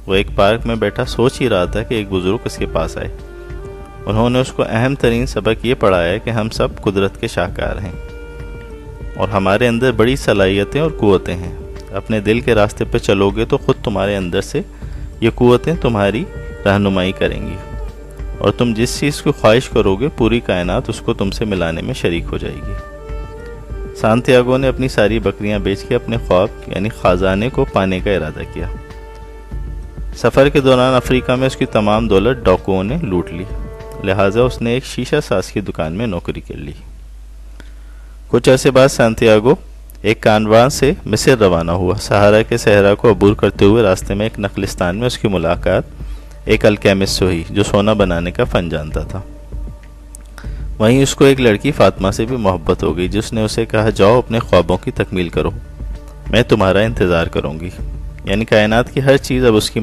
وہ ایک پارک میں بیٹھا سوچ ہی رہا تھا کہ ایک بزرگ اس کے پاس آئے۔ انہوں نے اس کو اہم ترین سبق یہ پڑھایا کہ ہم سب قدرت کے شاہکار ہیں اور ہمارے اندر بڑی صلاحیتیں اور قوتیں ہیں۔ اپنے دل کے راستے پہ چلو گے تو خود تمہارے اندر سے یہ قوتیں تمہاری رہنمائی کریں گی، اور تم جس چیز کی خواہش کرو گے پوری کائنات اس کو تم سے ملانے میں شریک ہو جائے گی۔ سانتیاگو نے اپنی ساری بکریاں بیچ کے اپنے خواب یعنی خزانے کو پانے کا ارادہ کیا۔ سفر کے دوران افریقہ میں اس کی تمام دولت ڈاکوؤں نے لوٹ لی، لہٰذا اس نے ایک شیشہ ساز کی دکان میں نوکری کر لی۔ کچھ عرصے بعد سانتیاگو ایک کانوان سے مصر روانہ ہوا۔ صحارا کے صحرا کو عبور کرتے ہوئے راستے میں ایک نخلستان میں اس کی ملاقات ایک الکیمسٹ سے ہوئی جو سونا بنانے کا فن جانتا تھا۔ وہیں اس کو ایک لڑکی فاطمہ سے بھی محبت ہو گئی، جس نے اسے کہا جاؤ اپنے خوابوں کی تکمیل کرو، میں تمہارا انتظار کروں گی۔ یعنی کائنات کی ہر چیز اب اس کی